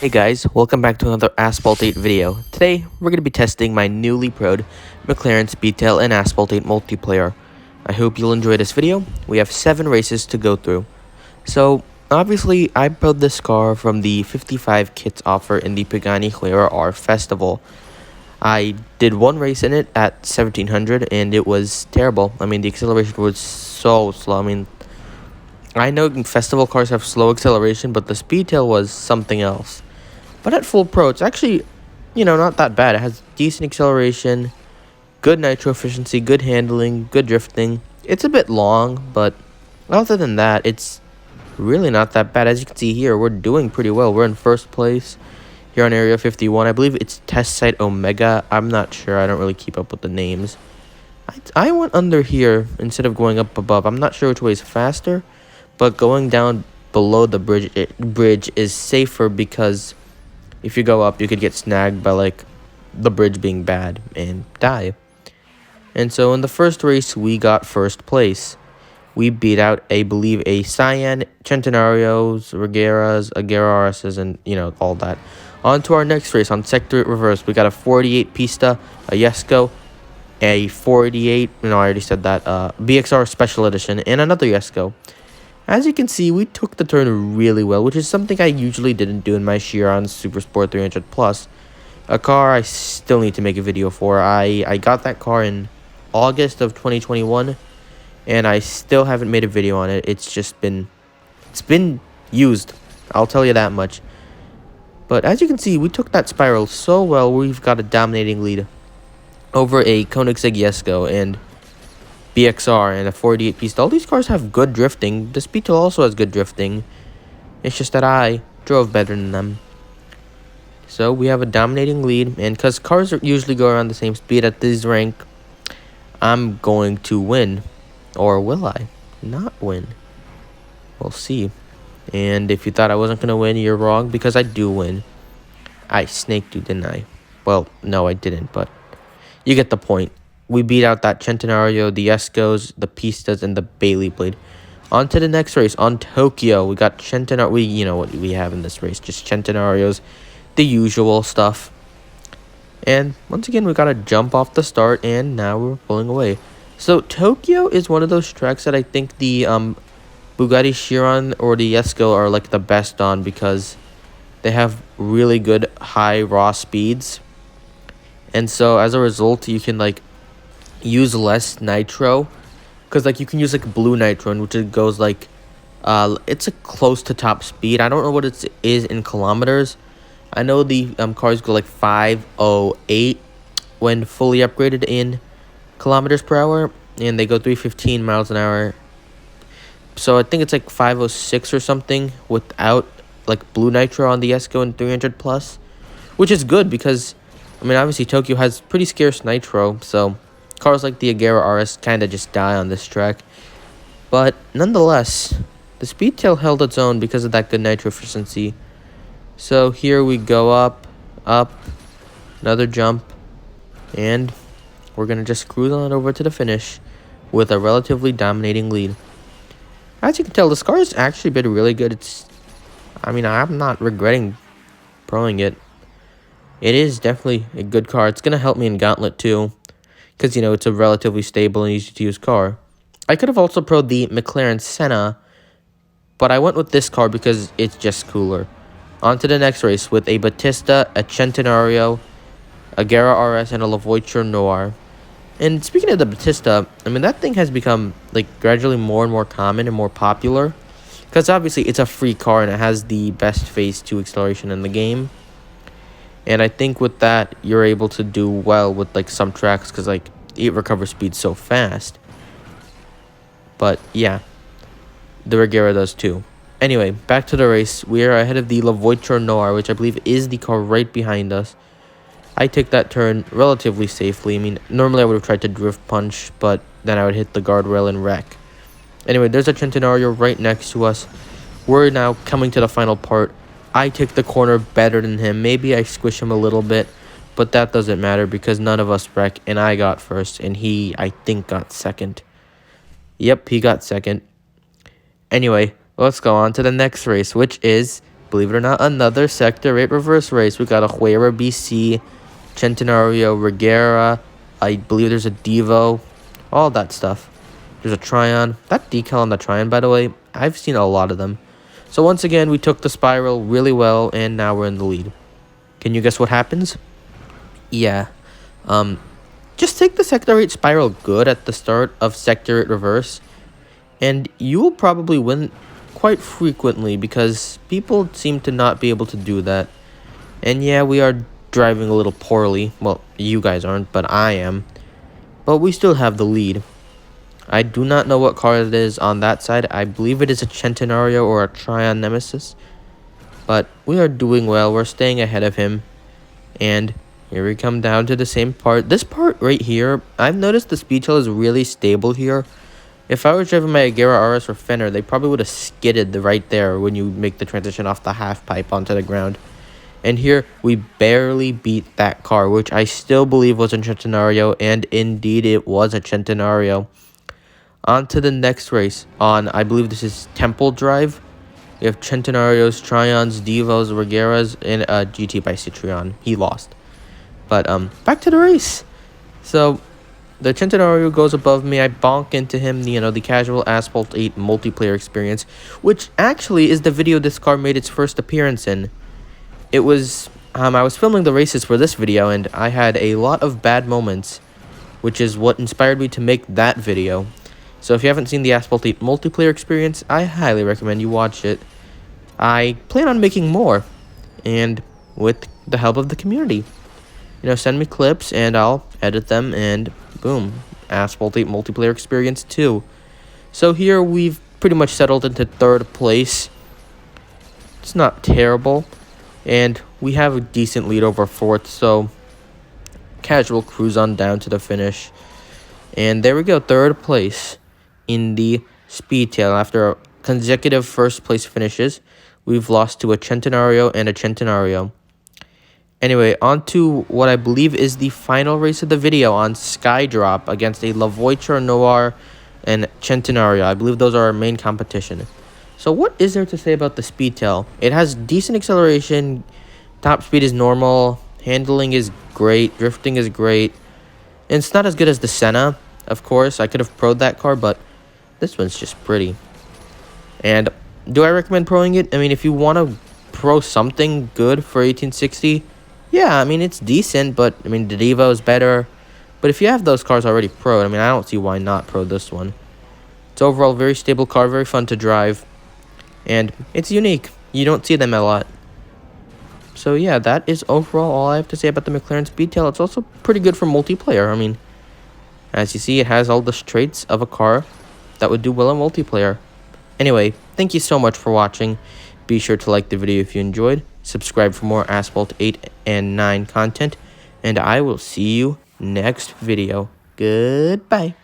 Hey guys, welcome back to another Asphalt 8 video. Today, we're going to be testing my newly pro'd McLaren Speedtail and Asphalt 8 multiplayer. I hope you'll enjoy this video. We have 7 races to go through. So, obviously, I pro'd this car from the 55 kits offer in the Pagani Huayra R Festival. I did one race in it at 1700 and it was terrible. I mean, the acceleration was so slow. I mean, I know festival cars have slow acceleration, but the Speedtail was something else. But at full pro, it's actually, not that bad. It has decent acceleration, good nitro efficiency, good handling, good drifting. It's a bit long, but other than that, it's really not that bad. As you can see here, we're doing pretty well. We're in first place here on Area 51. I believe it's Test Site Omega. I'm not sure. I don't really keep up with the names. I went under here instead of going up above. I'm not sure which way is faster, but going down below the bridge is safer because if you go up, you could get snagged by, the bridge being bad and die. And so in the first race, we got first place. We beat out, I believe, a Cyan, Centenarios, Regueras, Aguera RSs, and, all that. On to our next race on Sector 8 Reverse. We got a 48 Pista, a Yesco, a 48, I already said that, BXR Special Edition, and another Yesco. As you can see, we took the turn really well, which is something I usually didn't do in my Chiron Super Sport 300 Plus. A car I still need to make a video for. I got that car in August of 2021, and I still haven't made a video on it. It's been used, I'll tell you that much. But as you can see, we took that spiral so well, we've got a dominating lead over a Koenigsegg Yesco and BXR and a 48 Pista. All these cars have good drifting. The Speedtail also has good drifting. It's just that I drove better than them. So we have a dominating lead, and because cars usually go around the same speed at this rank, I'm going to win. Or will I not win? We'll see. And if you thought I wasn't going to win, you're wrong, because I do win. I snaked you, didn't I? Well, no, I didn't, but you get the point. We beat out that Centenario, the Escos, the Pistas, and the Bailey Blade. On to the next race. On Tokyo, we got Centenario. You know what we have in this race. Just Centenarios, the usual stuff. And once again, we got to jump off the start, and now we're pulling away. So Tokyo is one of those tracks that I think the Bugatti Chiron or the Esco are the best on, because they have really good high raw speeds. And so as a result, you can use less nitro, because you can use blue nitro, which it goes it's a close to top speed. I don't know what it is in kilometers. I know the cars go 508 when fully upgraded in kilometers per hour, and they go 315 miles an hour. So I think it's 506 or something without blue nitro on the Esco and 300 plus, which is good because obviously Tokyo has pretty scarce nitro, so cars like the Aguera RS kind of just die on this track. But nonetheless, the Speedtail held its own because of that good nitro efficiency. So here we go up, another jump, and we're going to just cruise on over to the finish with a relatively dominating lead. As you can tell, this car has actually been really good. I'm not regretting proing it. It is definitely a good car. It's going to help me in Gauntlet too, because, it's a relatively stable and easy-to-use car. I could have also pro'd the McLaren Senna, but I went with this car because it's just cooler. On to the next race with a Battista, a Centenario, a Aguera RS, and a Lavoiture Noir. And speaking of the Battista, that thing has become, gradually more and more common and more popular, because obviously it's a free car and it has the best phase 2 acceleration in the game. And I think with that, you're able to do well with, some tracks, because, it recovers speed so fast. But, yeah, the Reguera does too. Anyway, back to the race. We are ahead of the Lavoiture Noir, which I believe is the car right behind us. I took that turn relatively safely. Normally I would have tried to drift punch, but then I would hit the guardrail and wreck. Anyway, there's a Centenario right next to us. We're now coming to the final part. I took the corner better than him. Maybe I squish him a little bit, but that doesn't matter because none of us wreck, and I got first, and he, I think, got second. Yep, he got second. Anyway, let's go on to the next race, which is believe it or not, another Sector 8 reverse race. We got a Huera BC, Centenario, Regera. I believe there's a Devo. All that stuff. There's a Tryon. That decal on the Tryon, by the way, I've seen a lot of them. So once again, we took the Spiral really well, and now we're in the lead. Can you guess what happens? Yeah. Just take the Sector 8 Spiral good at the start of Sector 8 Reverse, and you will probably win quite frequently because people seem to not be able to do that. And yeah, we are driving a little poorly. Well, you guys aren't, but I am. But we still have the lead. I do not know what car it is on that side. I believe it is a Centenario or a Tryon Nemesis. But we are doing well. We're staying ahead of him. And here we come down to the same part. This part right here, I've noticed the Speedtail is really stable here. If I was driving my Agera RS or Fenner, they probably would have skidded right there when you make the transition off the half pipe onto the ground. And here, we barely beat that car, which I still believe was a Centenario, and indeed it was a Centenario. On to the next race on, I believe this is Temple Drive. We have Centenarios, Tryons, Devos, Regeras, and GT by Citrion. He lost. But back to the race. So the Centenario goes above me. I bonk into him, the casual Asphalt 8 multiplayer experience, which actually is the video this car made its first appearance in. It was, I was filming the races for this video, and I had a lot of bad moments, which is what inspired me to make that video. So if you haven't seen the Asphalt 8 multiplayer experience, I highly recommend you watch it. I plan on making more, and with the help of the community. Send me clips, and I'll edit them, and boom, Asphalt 8 multiplayer experience 2. So here we've pretty much settled into 3rd place. It's not terrible, and we have a decent lead over 4th, so casual cruise on down to the finish. And there we go, 3rd place in the Speedtail. After consecutive 1st place finishes, we've lost to a Centenario and a Centenario. Anyway, on to what I believe is the final race of the video on Skydrop against a Lavoiture Noir and Centenario. I believe those are our main competition. So what is there to say about the Speedtail? It has decent acceleration, top speed is normal, handling is great, drifting is great. And it's not as good as the Senna, of course. I could have pro'd that car, but this one's just pretty. And do I recommend proing it? I mean, if you want to pro something good for 1860, yeah, I mean, it's decent, but, I mean, the Devo is better. But if you have those cars already pro'd, I mean, I don't see why not pro this one. It's overall a very stable car, very fun to drive. And it's unique. You don't see them a lot. So, yeah, that is overall all I have to say about the McLaren Speedtail. It's also pretty good for multiplayer. I mean, as you see, it has all the traits of a car that would do well in multiplayer. Anyway, thank you so much for watching. Be sure to like the video if you enjoyed. Subscribe for more Asphalt 8 and 9 content. And I will see you next video. Goodbye.